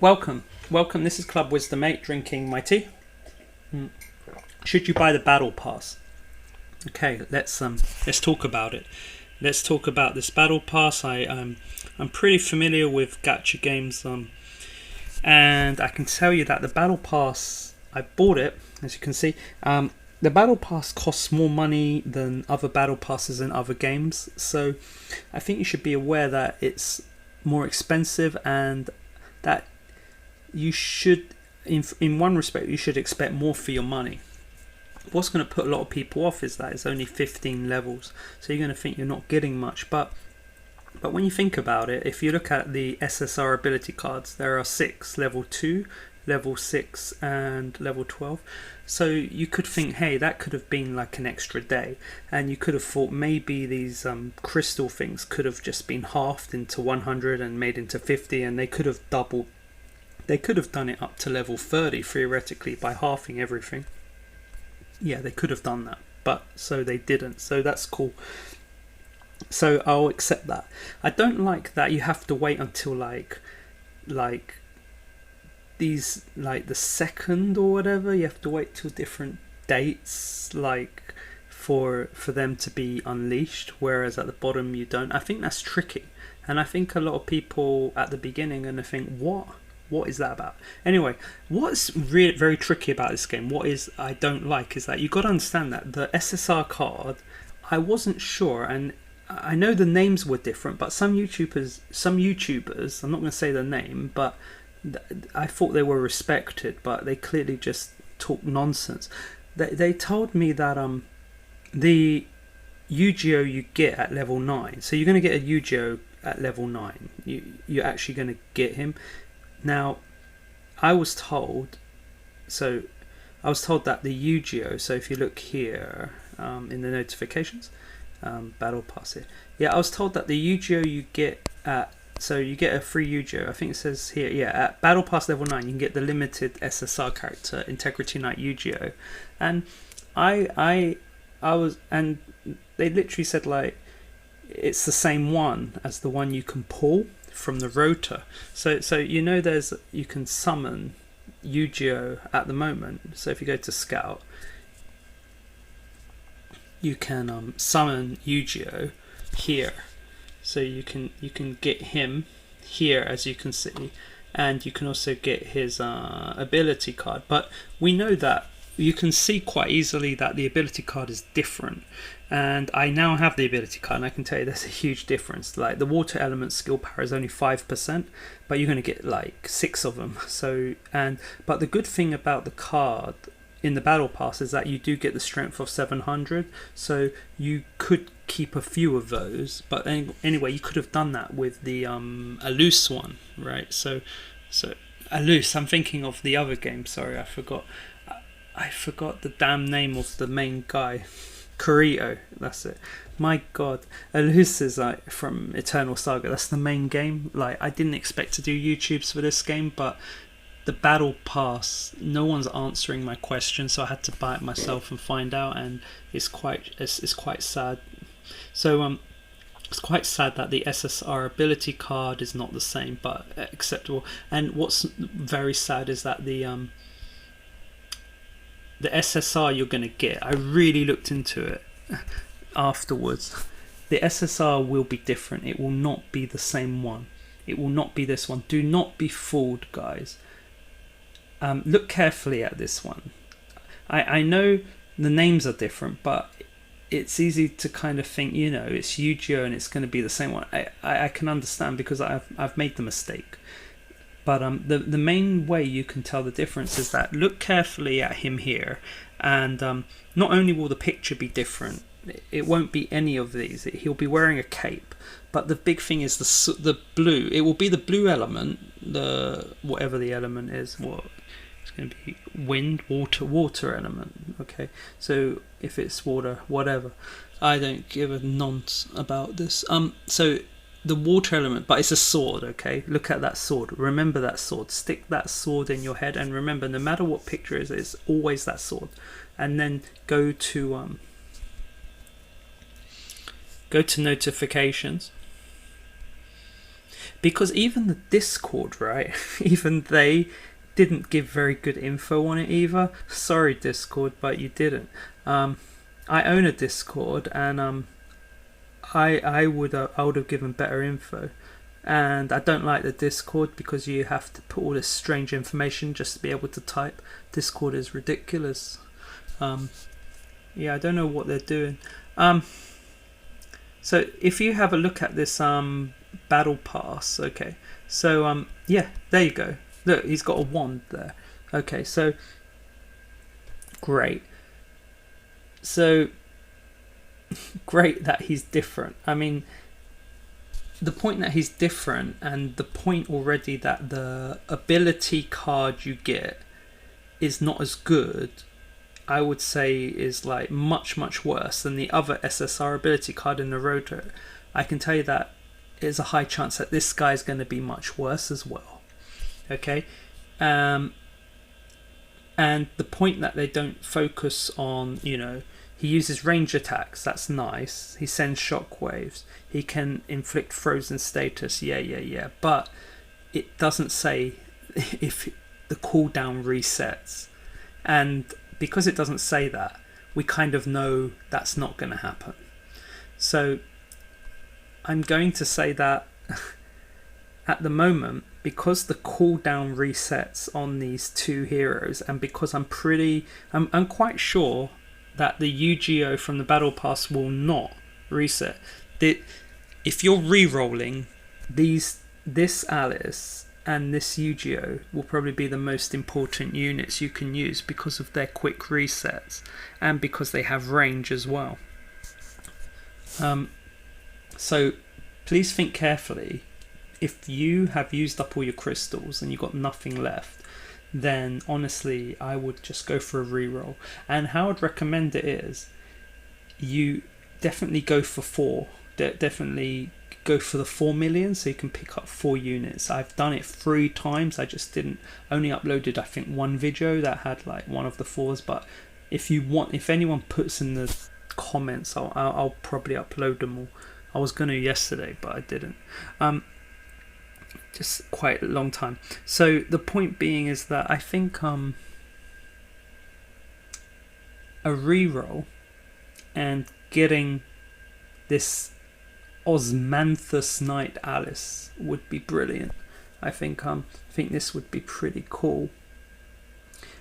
Welcome. This is Club Wisdom 8 drinking my tea. Should you buy the battle pass? Okay, let's talk about it. Let's talk about this battle pass. I'm pretty familiar with gacha games, and I can tell you that the battle pass, I bought it, as you can see. The battle pass costs more money than other battle passes in other games, so I think you should be aware that it's more expensive, and that you should, in one respect, you should expect more for your money. What's going to put a lot of people off is that it's only 15 levels, so you're going to think you're not getting much. But when you think about it, if you look at the SSR ability cards, there are 6: level 2, level 6, and level 12. So you could think, hey, that could have been like an extra day, and you could have thought maybe these crystal things could have just been halved into 100 and made into 50, and they could have doubled. They could have done it up to level 30 theoretically by halving everything. Yeah, they could have done that, but so they didn't. So that's cool. So I'll accept that. I don't like that you have to wait until like these, like the second or whatever. You have to wait till different dates, like for them to be unleashed, whereas at the bottom you don't. I think that's tricky, and I think a lot of people at the beginning are gonna think, what is that about? Anyway, what's very tricky about this game, I don't like, is that you got to understand that the SSR card, I wasn't sure, and I know the names were different, but some YouTubers, I'm not going to say the name, but I thought they were respected, but they clearly just talk nonsense. They told me that the Yu-Gi-Oh you get at level 9, so you're going to get a Yu-Gi-Oh at level 9. You're actually going to get him. Now, I was told that the Yu-Gi-Oh, so if you look here in the notifications, battle pass here. Yeah, I was told that the Yu-Gi-Oh you get so you get a free Yu-Gi-Oh. I think it says here, yeah, at battle pass level 9 you can get the limited SSR character Integrity Knight Yu-Gi-Oh, and I was, and they literally said like it's the same one as the one you can pull from the rotor. So you know you can summon Yu-Gi-Oh at the moment. So if you go to Scout, you can summon Yu-Gi-Oh here. So you can get him here, as you can see, and you can also get his ability card. But we know that you can see quite easily that the ability card is different, and I now have the ability card, and I can tell you there's a huge difference. Like the water element skill power is only 5%, but you're going to get like 6 of them. But the good thing about the card in the battle pass is that you do get the strength of 700, so you could keep a few of those. But anyway, you could have done that with the Alus one, right? So Alus, I'm thinking of the other game. Sorry, I forgot the damn name of the main guy. Kurito, that's it. My god, Alus is like from Eternal Saga. That's the main game. Like, I didn't expect to do YouTubes for this game, but the battle pass, no one's answering my question, so I had to buy it myself and find out, and it's quite sad. So it's quite sad that the SSR ability card is not the same, but acceptable. And what's very sad is that the SSR you're going to get, I really looked into it afterwards. The SSR will be different. It will not be the same one. It will not be this one. Do not be fooled, guys. Look carefully at this one. I know the names are different, but it's easy to kind of think, you know, it's Yu-Gi-Oh and it's going to be the same one. I can understand because I've made the mistake. But the main way you can tell the difference is that look carefully at him here, and not only will the picture be different, it won't be any of these. He'll be wearing a cape, but the big thing is the blue. It will be the blue element, whatever the element is. It's going to be wind, water element. Okay, so if it's water, whatever. I don't give a nonce about this. So the water element, but it's a sword, okay? Look at that sword. Remember that sword. Stick that sword in your head, and remember, no matter what picture it is, it's always that sword. And then go to notifications. because even the Discord, right? Even they didn't give very good info on it either. Sorry, Discord, but you didn't. I own a Discord, and I would have given better info. And I don't like the Discord because you have to put all this strange information just to be able to type. Discord is ridiculous. Yeah, I don't know what they're doing. So if you have a look at this battle pass, okay. So yeah, there you go. Look, he's got a wand there. Okay, so great. So great that he's different. I mean, the point that he's different, and the point already that the ability card you get is not as good, I would say is like much worse than the other SSR ability card in the Roto. I can tell you that there's a high chance that this guy's going to be much worse as well. Okay, and the point that they don't focus on, you know, he uses range attacks, that's nice. He sends shockwaves. He can inflict frozen status, yeah. But it doesn't say if the cooldown resets. And because it doesn't say that, we kind of know that's not going to happen. So I'm going to say that at the moment, because the cooldown resets on these two heroes, and because I'm quite sure that the UGO from the Battle Pass will not reset. If you're re-rolling this Alice and this UGO will probably be the most important units you can use because of their quick resets and because they have range as well. So please think carefully. If you have used up all your crystals and you've got nothing left, then honestly I would just go for a reroll. And how I'd recommend it is you definitely go for 4. Definitely go for the 4 million so you can pick up 4 units. I've done it 3 times. I just only uploaded I think 1 video that had like one of the 4s, but if anyone puts in the comments, I'll probably upload them all. I was gonna yesterday but I didn't. Just quite a long time. So the point being is that I think a reroll and getting this Osmanthus Knight Alice would be brilliant. I think this would be pretty cool.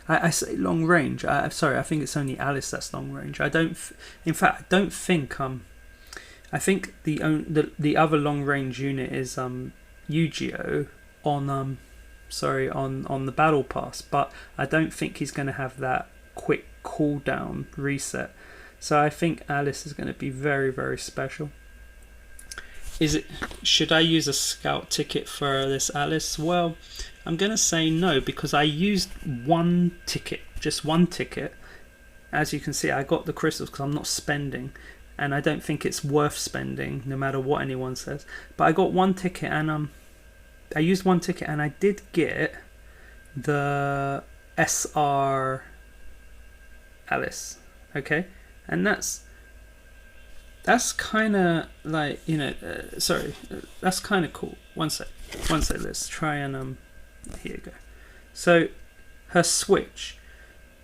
I say long range. Sorry, I think it's only Alice that's long range. I don't think I think the other long range unit is Yu-Gi-Oh on the Battle Pass, but I don't think he's going to have that quick cooldown reset. So I think Alice is going to be very special. Should I use a scout ticket for this Alice? Well, I'm going to say no, because I used just one ticket. As you can see, I got the crystals because I'm not spending, and I don't think it's worth spending no matter what anyone says. But I got 1 ticket, and I used 1 ticket, and I did get the SR Alice. Okay, and that's kind of like, you know, that's kind of cool. One sec, let's try and here you go. So her switch,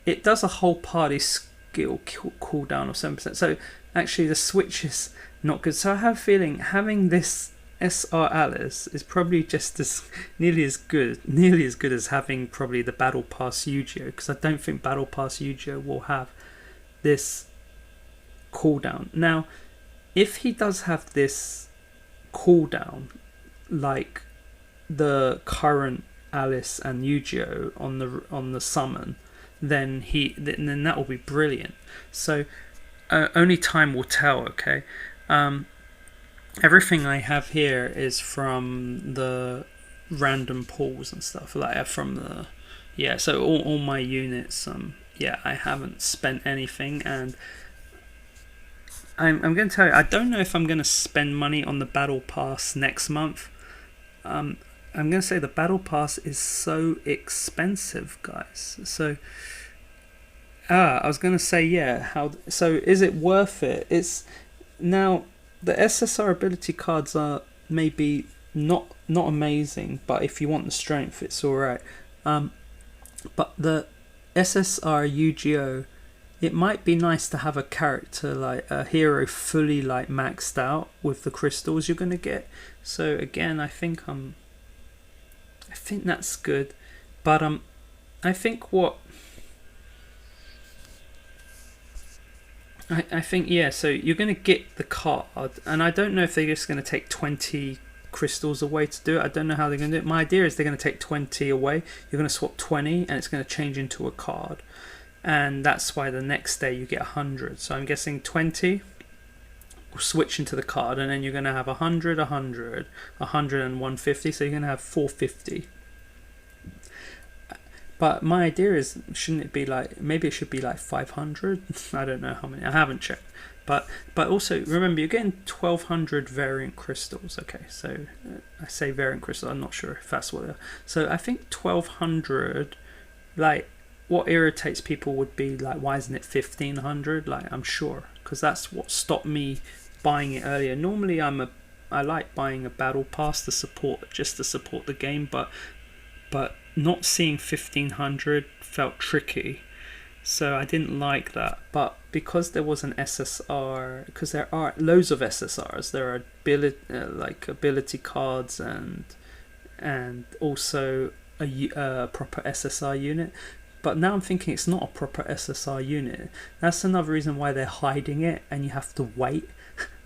it does a whole party skill cooldown of 7%. So actually the switch is not good. So I have a feeling having this SR Alice is probably just nearly as good as having probably the Battle Pass Yu-Gi-Oh, because I don't think Battle Pass Yu-Gi-Oh will have this cooldown. Now, if he does have this cooldown like the current Alice and Yu-Gi-Oh on the summon, then that will be brilliant. So only time will tell. Okay. Everything I have here is from the random pulls and stuff, like from the so all my units, I haven't spent anything, and I'm going to tell you, I don't know if I'm going to spend money on the Battle Pass next month. I'm going to say the Battle Pass is so expensive, guys. So I was going to say, so is it worth it? It's now, the SSR ability cards are maybe not amazing, but if you want the strength, it's all right. But the SSR Yu-Gi-Oh, it might be nice to have a character like a hero fully like maxed out with the crystals you're gonna get. So again, I think that's good, but I think yeah. So you're gonna get the card, and I don't know if they're just gonna take 20 crystals away to do it. I don't know how they're gonna do it. My idea is they're gonna take 20 away. You're gonna swap 20, and it's gonna change into a card. And that's why the next day you get 100. So I'm guessing 20 will switch into the card, and then you're going to have 100, 100, 100 and 150. So you're going to have 450. But my idea is, shouldn't it be like, maybe it should be like 500? I don't know how many. I haven't checked. But also, remember, you're getting 1200 variant crystals. Okay, so I say variant crystals. I'm not sure if that's what they are. So I think 1200, like, what irritates people would be like, why isn't it 1500? Like, I'm sure, because that's what stopped me buying it earlier. Normally, I like buying a battle pass to support the game, but not seeing 1500 felt tricky, so I didn't like that. But because there was an SSR, because there are loads of SSRs, there are ability cards and also a proper SSR unit. But now I'm thinking it's not a proper SSR unit. That's another reason why they're hiding it, and you have to wait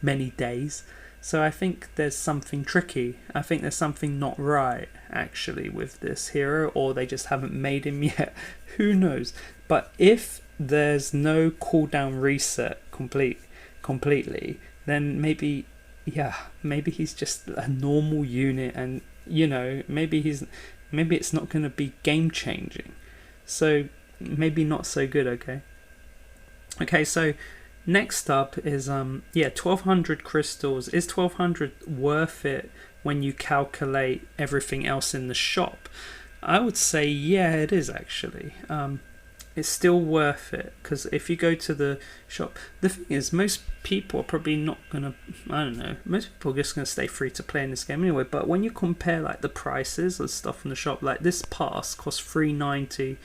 many days. So I think there's something tricky. I think there's something not right, actually, with this hero, or they just haven't made him yet. Who knows? But if there's no cooldown reset completely, then maybe he's just a normal unit, and maybe it's not going to be game changing. So maybe not so good. Okay, so next up is 1200 crystals. Is 1200 worth it when you calculate everything else in the shop? I would say yeah, it is actually. It's still worth it, because if you go to the shop, the thing is, most people are probably not gonna, I don't know, most people are just gonna stay free to play in this game anyway. But when you compare like the prices of stuff in the shop, like this pass costs $3.90,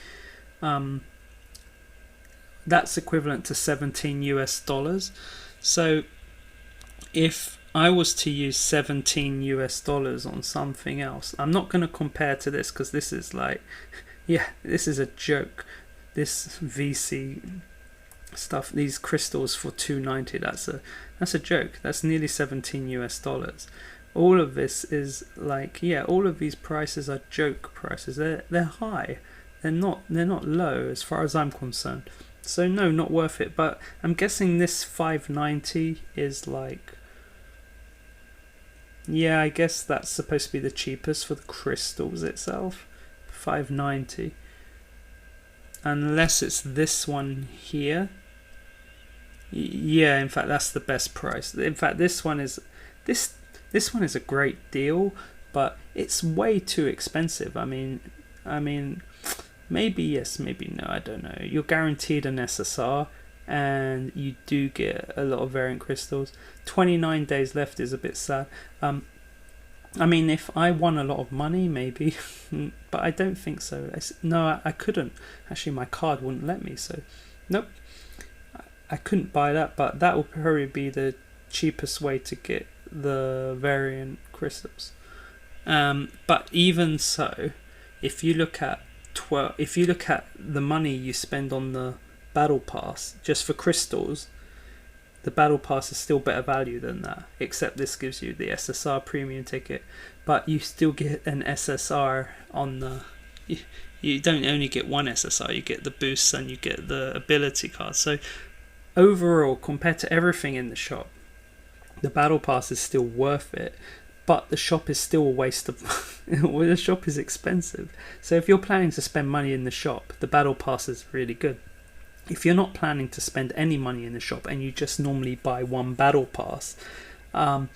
that's equivalent to $17 US. So if I was to use $17 US on something else, I'm not going to compare to this, because this is like, this is a joke. This VC stuff, these crystals for $2.90, that's a joke. That's nearly $17 US. All of this is like, all of these prices are joke prices. They're high. They're not low as far as I'm concerned. So no, not worth it. But I'm guessing this $5.90 is like, I guess that's supposed to be the cheapest for the crystals itself. $5.90. Unless it's this one here. In fact, that's the best price. In fact, this one is a great deal, but it's way too expensive. I mean, maybe yes, maybe no, I don't know. You're guaranteed an SSR, and you do get a lot of variant crystals. 29 days left is a bit sad. I mean, if I won a lot of money, maybe, but I don't think so. No, I couldn't. Actually, my card wouldn't let me, so nope. I couldn't buy that, but that will probably be the cheapest way to get the variant crystals. But even so, if you look at the money you spend on the battle pass just for crystals, the battle pass is still better value than that, except this gives you the SSR premium ticket, but you still get an SSR on the, you don't only get one SSR, you get the boosts and you get the ability card. So overall, compared to everything in the shop, the battle pass is still worth it, but the shop is still a waste of well, the shop is expensive. So if you're planning to spend money in the shop, the battle pass is really good. If you're not planning to spend any money in the shop and you just normally buy one battle pass, I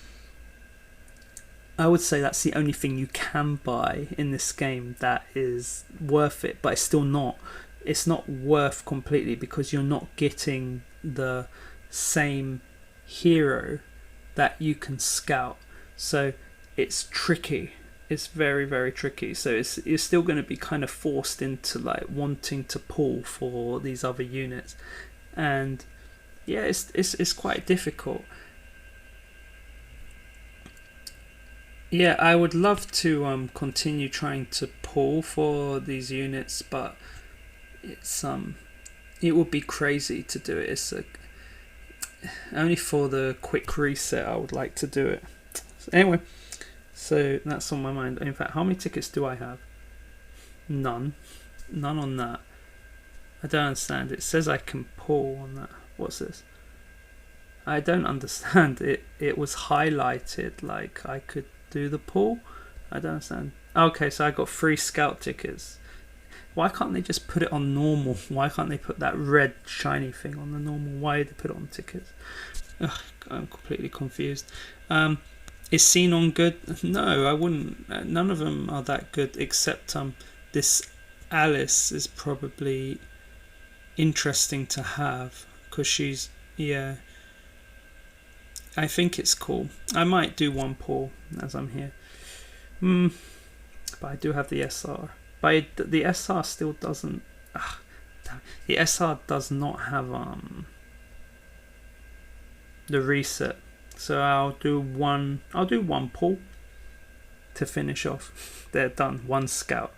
would say that's the only thing you can buy in this game that is worth it, but it's not worth completely, because you're not getting the same hero that you can scout. So it's tricky. It's very, very tricky. So you're still going to be kind of forced into like wanting to pull for these other units, and yeah, it's quite difficult. Yeah, I would love to continue trying to pull for these units, but it's it would be crazy to do it. It's only for the quick reset I would like to do it. So anyway, so that's on my mind. In fact, how many tickets do I have? None on that. I don't understand. It says I can pull on that. What's this? I don't understand. It was highlighted like I could do the pull. I don't understand. Okay, so I got 3 scout tickets. Why can't they just put it on normal? Why can't they put that red shiny thing on the normal? Why did they put it on tickets? Ugh, I'm completely confused. Is Xenon good? No, I wouldn't. None of them are that good, except this Alice is probably interesting to have because she's, yeah, I think it's cool. I might do one pull as I'm here. But I do have the SR. But the SR still doesn't. The SR does not have the reset. So I'll do one pull to finish off. They're done. 1 scout.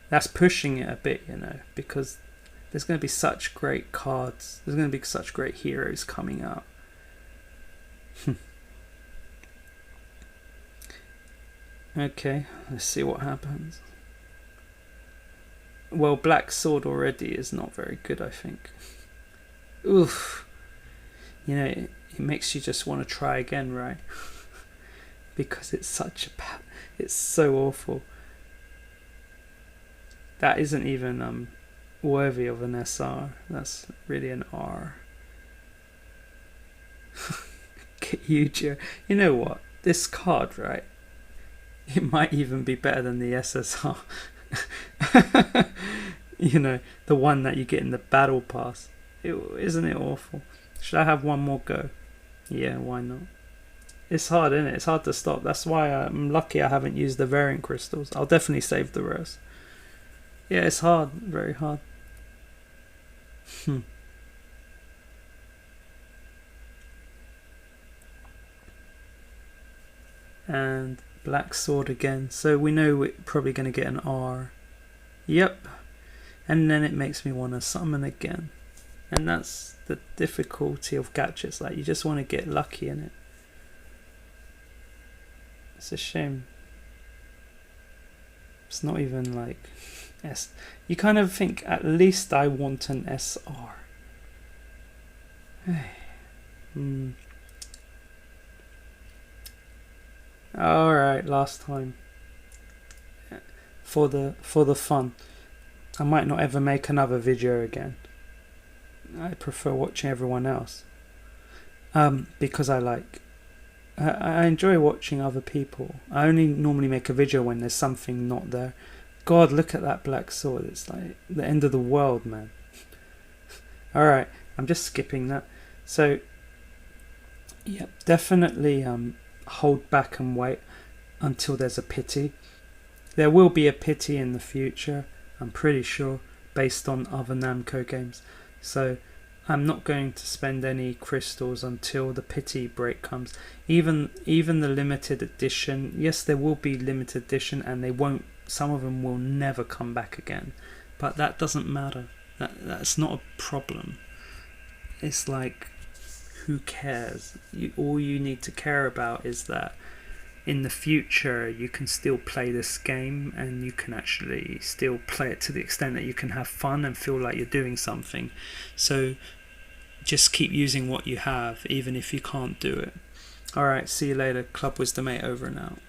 That's pushing it a bit, you know, because there's going to be such great cards. There's going to be such great heroes coming out. Okay, let's see what happens. Well, Black Sword already is not very good, I think. Oof. You know, it makes you just want to try again, right? Because it's such it's so awful. That isn't even worthy of an SR. That's really an R. Huge. You know what? This card, right? It might even be better than the SSR. You know, the one that you get in the battle pass. Isn't it awful? Should I have one more go? Yeah, why not? It's hard, isn't it? It's hard to stop. That's why I'm lucky I haven't used the variant crystals. I'll definitely save the rest. Yeah, it's hard. Very hard. And Black Sword again. So we know we're probably going to get an R. Yep. And then it makes me want to summon again. And that's the difficulty of Gachas. Like, you just want to get lucky in it. It's a shame. It's not even like S. You kind of think, at least I want an SR. Alright, last time. For the fun. I might not ever make another video again. I prefer watching everyone else. Because I enjoy watching other people. I only normally make a video when there's something not there. God, look at that Black Sword. It's like the end of the world, man. Alright, I'm just skipping that. So, yep, definitely hold back and wait until there's a pity. There will be a pity in the future, I'm pretty sure, based on other Namco games. So I'm not going to spend any crystals until the pity break comes. Even the limited edition, yes, there will be limited edition, and they won't. Some of them will never come back again, but that doesn't matter. That's not a problem. It's like, who cares? All you need to care about is that in the future you can still play this game, and you can actually still play it to the extent that you can have fun and feel like you're doing something. So just keep using what you have, even if you can't do it. Alright, see you later. Club Wisdom 8 over and out.